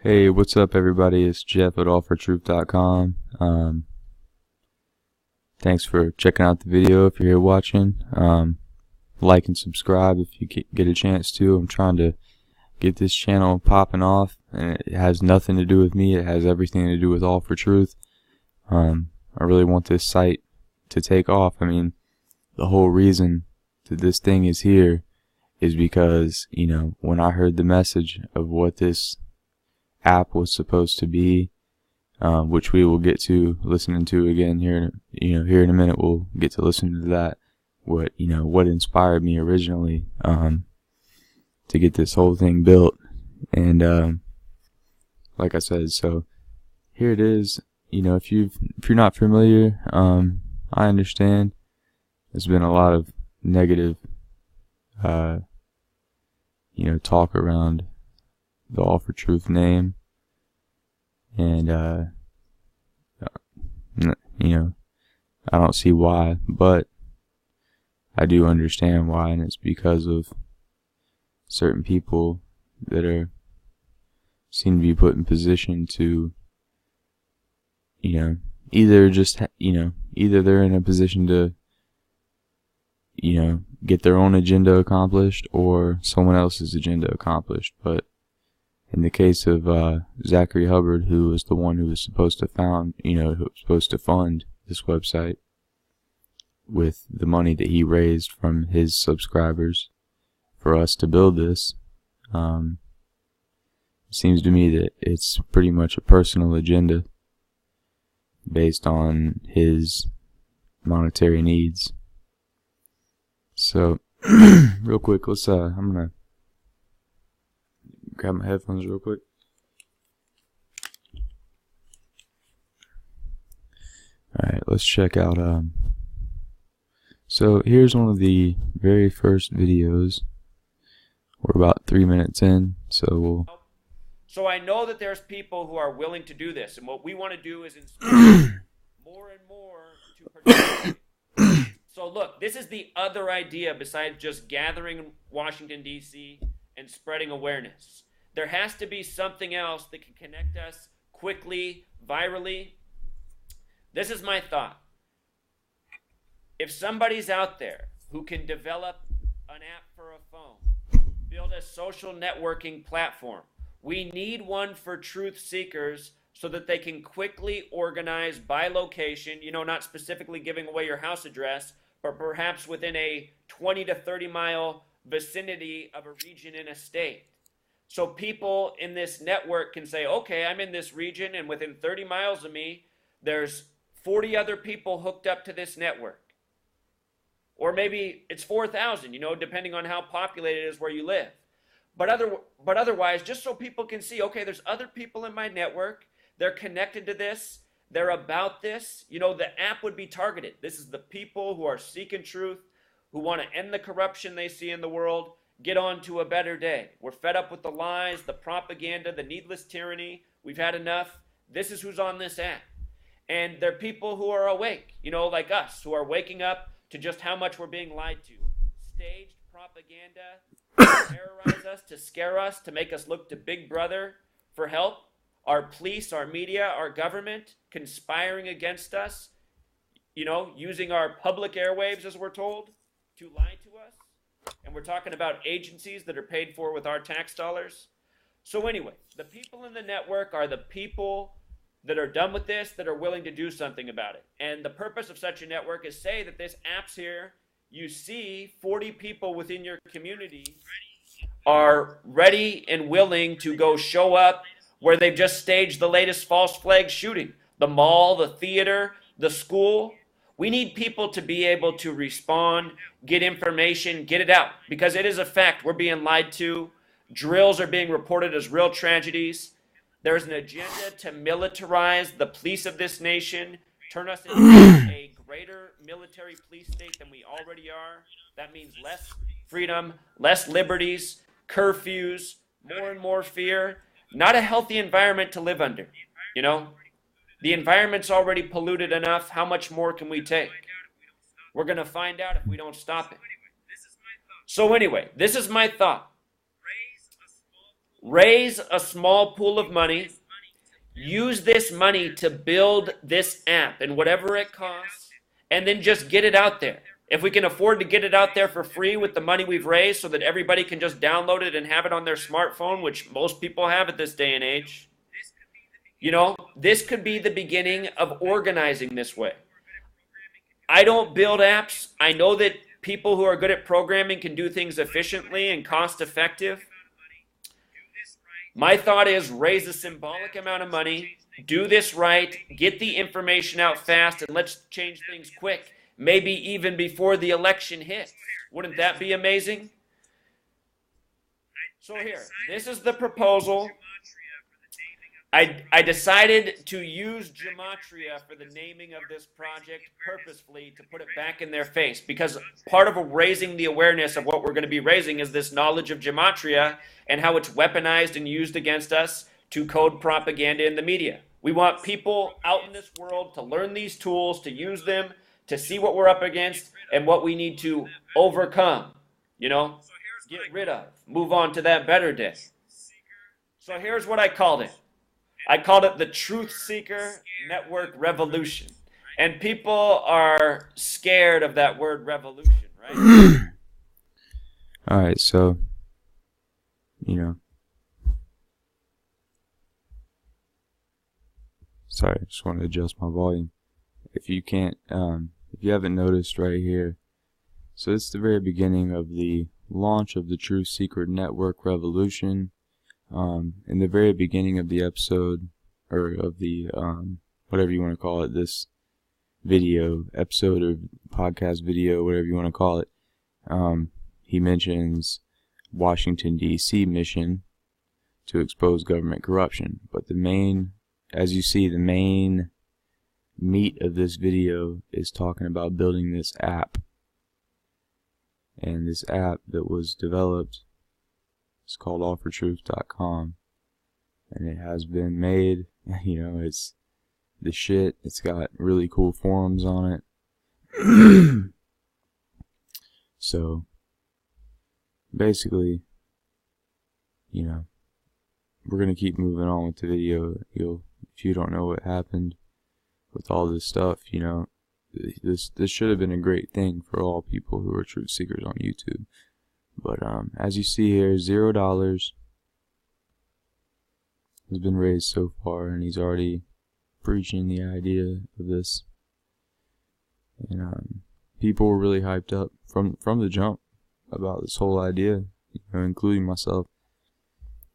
Hey, what's up, everybody? It's Jeff at allfortruth.com. Thanks for checking out the video if you're here watching. Like and subscribe if you get a chance to. I'm trying to get this channel popping off, and it has nothing to do with me. It has everything to do with All for Truth. I really want this site to take off. I mean, the whole reason that this thing is here is because, when I heard the message of what this app was supposed to be, which we will get to listening to again here in a minute. We'll get to listen to that. What inspired me originally to get this whole thing built, and like I said, so here it is. If you're not familiar, I understand. There's been a lot of negative talk around the All for Truth name, and I don't see why, but I do understand why, and it's because of certain people that seem to be put in position to either they're in a position to get their own agenda accomplished or someone else's agenda accomplished. But in the case of Zachary Hubbard, who was the one who was supposed to fund this website with the money that he raised from his subscribers for us to build this, it seems to me that it's pretty much a personal agenda based on his monetary needs. So, real quick, I'm gonna grab my headphones real quick. Alright, let's check out, so here's one of the very first videos. We're about 3 minutes in, so I know that there's people who are willing to do this, and what we want to do is inspire more and more to participate. So look, this is the other idea besides just gathering in Washington, D.C. and spreading awareness. There has to be something else that can connect us quickly, virally. This is my thought. If somebody's out there who can develop an app for a phone, build a social networking platform, we need one for truth seekers so that they can quickly organize by location, not specifically giving away your house address, but perhaps within a 20 to 30 mile vicinity of a region in a state. So people in this network can say, okay, I'm in this region, and within 30 miles of me, there's 40 other people hooked up to this network. Or maybe it's 4,000, depending on how populated it is where you live. But otherwise, just so people can see, okay, there's other people in my network, they're connected to this, they're about this, the app would be targeted. This is the people who are seeking truth, who want to end the corruption they see in the world, get on to a better day. We're fed up with the lies, the propaganda, the needless tyranny. We've had enough. This is who's on this app. And they're people who are awake, like us, who are waking up to just how much we're being lied to. Staged propaganda to terrorize us, to scare us, to make us look to Big Brother for help. Our police, our media, our government conspiring against us, using our public airwaves, as we're told, to lie to us. And we're talking about agencies that are paid for with our tax dollars. So anyway, the people in the network are the people that are done with this, that are willing to do something about it. And the purpose of such a network is, say that this app's here, you see 40 people within your community are ready and willing to go show up where they've just staged the latest false flag shooting. The mall, the theater, the school. We need people to be able to respond, get information, get it out. Because it is a fact, we're being lied to. Drills are being reported as real tragedies. There's an agenda to militarize the police of this nation, turn us into a greater military police state than we already are. That means less freedom, less liberties, curfews, more and more fear. Not a healthy environment to live under, The environment's already polluted enough. How much more can we take? We're going to find out if we don't stop it. So anyway, this is my thought. raise a small pool of money, use this money to build this app and whatever it costs, and then just get it out there. If we can afford to get it out there for free with the money we've raised so that everybody can just download it and have it on their smartphone, which most people have at this day and age, you know, this could be the beginning of organizing this way. I don't build apps. I know that people who are good at programming can do things efficiently and cost effective. My thought is raise a symbolic amount of money, do this right, get the information out fast, and let's change things quick. Maybe even before the election hits. Wouldn't that be amazing? So here, this is the proposal. I decided to use gematria for the naming of this project purposefully to put it back in their face, because part of raising the awareness of what we're going to be raising is this knowledge of gematria and how it's weaponized and used against us to code propaganda in the media. We want people out in this world to learn these tools, to use them, to see what we're up against and what we need to overcome, you know, get rid of, move on to that better day. So here's what I called it. I called it the Truth Seeker Network Revolution. And people are scared of that word revolution, right? All right, so, you know, sorry, I just want to adjust my volume. If you can't, if you haven't noticed right here, so it's the very beginning of the launch of the Truth Seeker Network Revolution. In the very beginning of the episode, or of the, whatever you want to call it, this video, episode or podcast video, whatever you want to call it, he mentions Washington, D.C. mission to expose government corruption. But the main, as you see, the main meat of this video is talking about building this app. And this app that was developed, it's called allfortruth.com, and it has been made, you know, it's the shit. It's got really cool forums on it. So, basically, you know, we're going to keep moving on with the video. If you don't know what happened with all this stuff, you know, this should have been a great thing for all people who are truth seekers on YouTube. But as you see here, $0 has been raised so far, and he's already preaching the idea of this. And people were really hyped up from the jump about this whole idea, you know, including myself.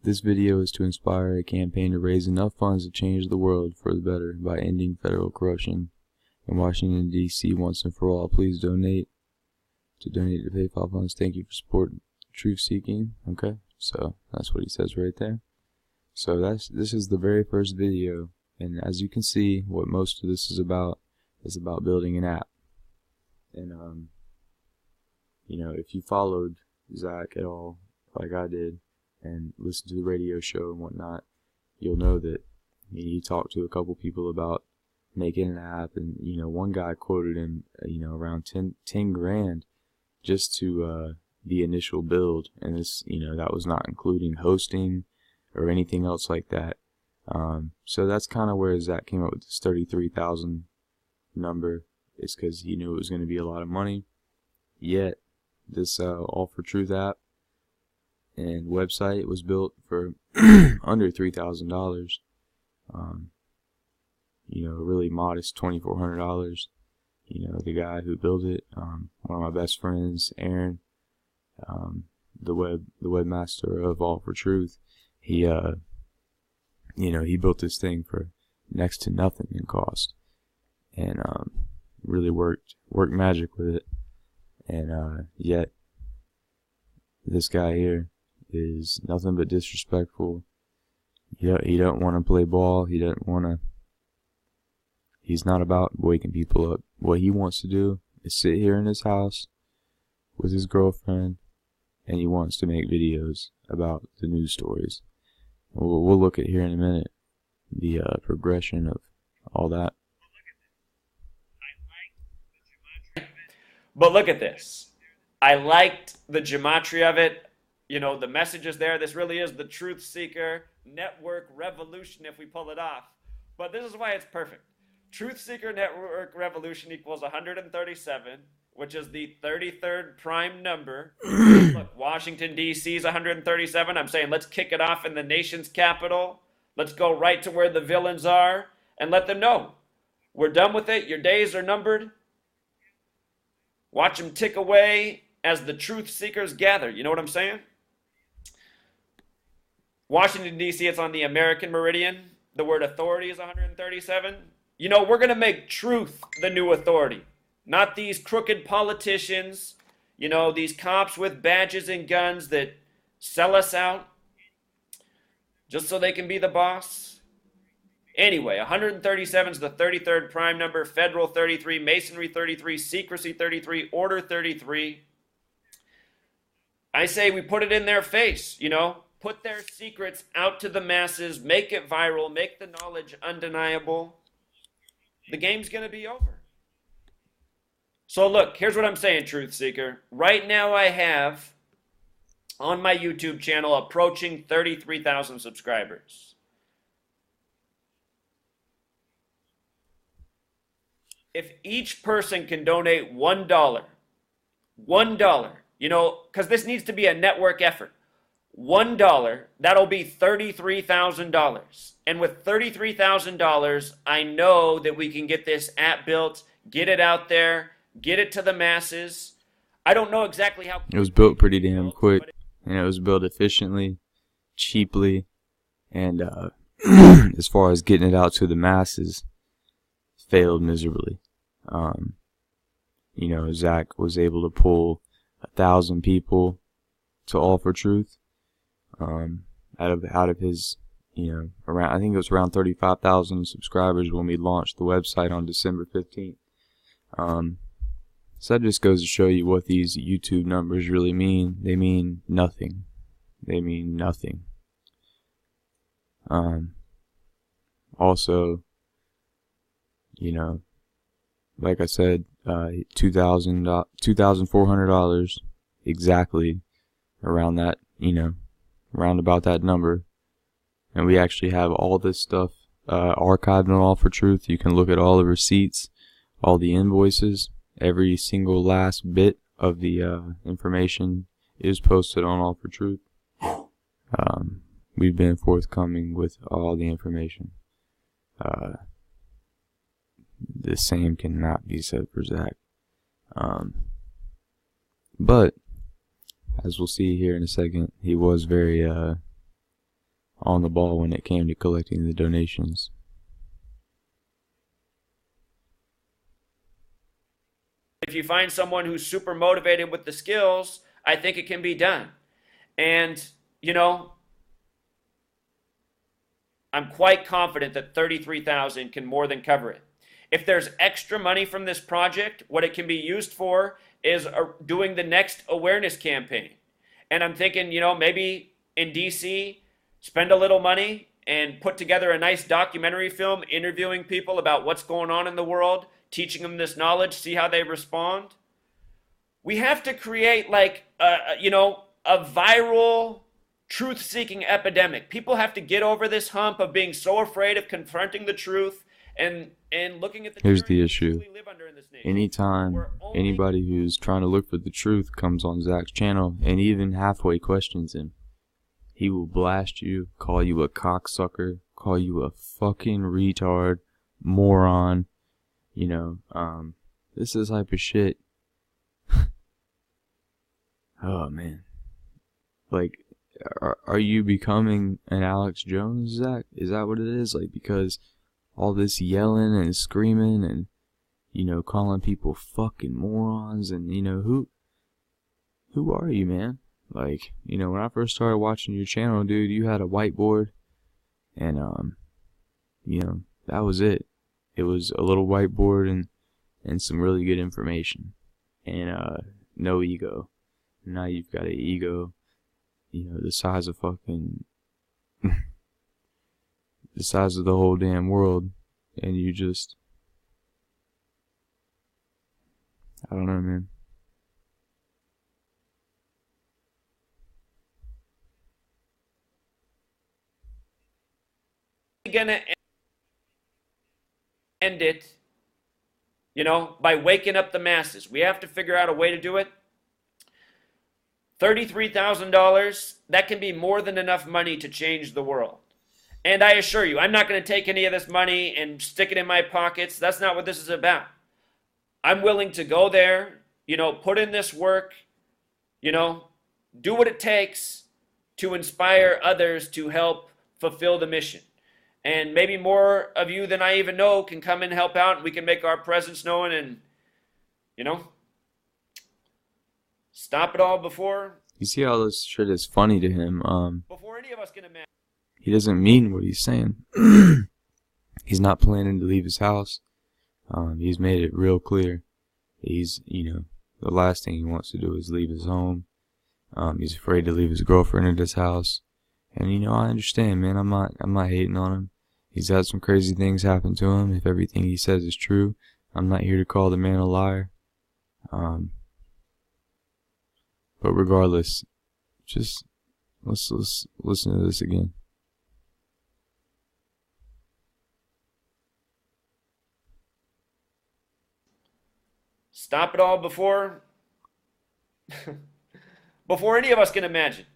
This video is to inspire a campaign to raise enough funds to change the world for the better by ending federal corruption in Washington, D.C. once and for all. Please donate. To donate to PayPal funds. Thank you for supporting truth seeking. Okay, so that's what he says right there. So this is the very first video, and as you can see, what most of this is about building an app. And you know, if you followed Zach at all, like I did, and listened to the radio show and whatnot, you'll know that he talked to a couple people about making an app, and you know, one guy quoted him, you know, around 10 grand. Just to the initial build, and this, you know, that was not including hosting or anything else like that. So that's kind of where Zach came up with this 33,000 number, is because he knew it was going to be a lot of money. Yet this All for Truth app and website was built for under $3,000. You know, a really modest $2,400. You know, the guy who built it, one of my best friends, Aaron, the webmaster of All for Truth, he, you know, he built this thing for next to nothing in cost, and really worked magic with it. And yet, this guy here is nothing but disrespectful. He don't want to play ball. He doesn't want to. He's not about waking people up. What he wants to do is sit here in his house with his girlfriend, and he wants to make videos about the news stories. We'll look at here in a minute the progression of all that. But look at this. I liked the gematria of it. You know, the message is there. This really is the Truth Seeker Network Revolution if we pull it off. But this is why it's perfect. Truth Seeker Network Revolution equals 137, which is the 33rd prime number. Look, Washington, D.C. is 137. I'm saying let's kick it off in the nation's capital. Let's go right to where the villains are and let them know. We're done with it. Your days are numbered. Watch them tick away as the truth seekers gather. You know what I'm saying? Washington, D.C., it's on the American meridian. The word authority is 137. You know, we're going to make truth the new authority. Not these crooked politicians, you know, these cops with badges and guns that sell us out just so they can be the boss. Anyway, 137 is the 33rd prime number, federal 33, masonry 33, secrecy 33, order 33. I say we put it in their face, you know, put their secrets out to the masses, make it viral, make the knowledge undeniable. The game's going to be over. So look, here's what I'm saying, Truth Seeker. Right now I have on my YouTube channel approaching 33,000 subscribers. If each person can donate $1, you know, because this needs to be a network effort. $1, that'll be $33,000. And with $33,000, I know that we can get this app built, get it out there, get it to the masses. I don't know exactly how. It was built pretty damn quick, and it was built efficiently, cheaply, and as far as getting it out to the masses, failed miserably. You know, Zach was able to pull 1,000 people to All for Truth. Out of his, you know, around, I think it was around 35,000 subscribers when we launched the website on December 15th. So that just goes to show you what these YouTube numbers really mean. They mean nothing. They mean nothing. Also, you know, like I said, $2,400 exactly, around that, you know, around about that number. And we actually have all this stuff archived on All for Truth. You can look at all the receipts, all the invoices, every single last bit of the information is posted on All for Truth. We've been forthcoming with all the information. The same cannot be said for Zach. But as we'll see here in a second, he was very on the ball when it came to collecting the donations. If you find someone who's super motivated with the skills, I think it can be done. And, you know, I'm quite confident that 33,000 can more than cover it. If there's extra money from this project, what it can be used for is doing the next awareness campaign. And I'm thinking, you know, maybe in DC, spend a little money and put together a nice documentary film interviewing people about what's going on in the world, teaching them this knowledge, see how they respond. We have to create like, you know, a viral truth-seeking epidemic. People have to get over this hump of being so afraid of confronting the truth and looking at the. Here's the issue. Anytime anybody who's trying to look for the truth comes on Zach's channel and even halfway questions him, he will blast you, call you a cocksucker, call you a fucking retard, moron. You know, this is type of shit. Oh man, like, are you becoming an Alex Jones, Zach? Is that what it is? Like, because all this yelling and screaming and, you know, calling people fucking morons, and, you know, who are you, man? Like, you know, when I first started watching your channel, dude, you had a whiteboard, and, you know, that was it. It was a little whiteboard and some really good information, and, no ego. Now you've got an ego, you know, the size of fucking, the size of the whole damn world, and you just, I don't know, man. gonna end it, by waking up the masses. We have to figure out a way to do it. $33,000, that can be more than enough money to change the world. And I assure you, I'm not going to take any of this money and stick it in my pockets. That's not what this is about. I'm willing to go there, put in this work, do what it takes to inspire others to help fulfill the mission. And maybe more of you than I even know can come and help out, and we can make our presence known and, stop it all before. You see how this shit is funny to him. Before any of us can imagine. He doesn't mean what he's saying. He's not planning to leave his house. He's made it real clear. He's, the last thing he wants to do is leave his home. He's afraid to leave his girlfriend at his house. And, I understand, man. I'm not hating on him. He's had some crazy things happen to him. If everything he says is true, I'm not here to call the man a liar. But regardless, just let's listen to this again. Stop it all before any of us can imagine.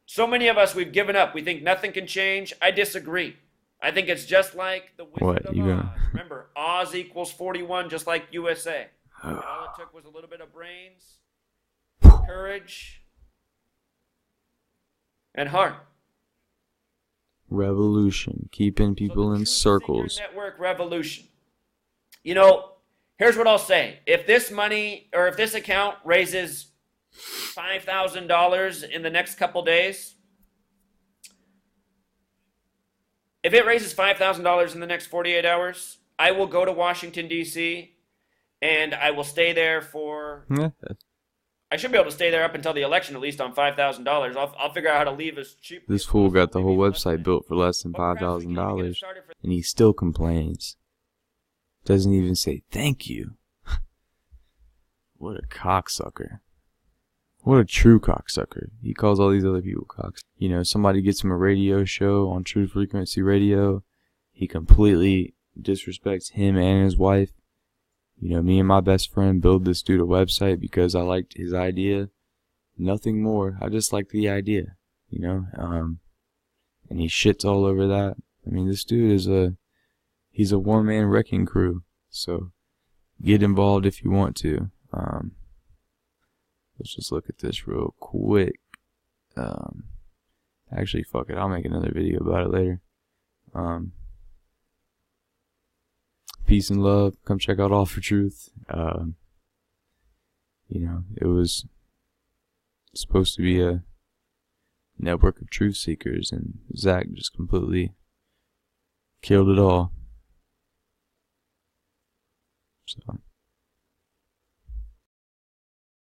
So many of us, we've given up. We think nothing can change. I disagree. I think it's just like the Wizard of Oz. Remember, Oz equals 41, just like USA. And all it took was a little bit of brains, courage, and heart. Revolution. Keeping people in circles. Network revolution. Here's what I'll say. If this money, or if this account raises $5,000 in the next couple days, if it raises $5,000 in the next 48 hours, I will go to Washington, D.C., and I will stay there for... I should be able to stay there up until the election, at least on $5,000. I'll figure out how to leave as cheap. This fool got the whole website built for less than $5,000, and he still complains. Doesn't even say thank you. What a cocksucker. What a true cocksucker. He calls all these other people cocks. Somebody gets him a radio show on True Frequency Radio. He completely disrespects him and his wife. Me and my best friend build this dude a website because I liked his idea. Nothing more. I just like the idea, and he shits all over that. This dude is he's a one-man wrecking crew. So get involved if you want to. Let's just look at this real quick. Actually, fuck it. I'll make another video about it later. Peace and love. Come check out All for Truth. It was supposed to be a network of truth seekers, and Zach just completely killed it all. So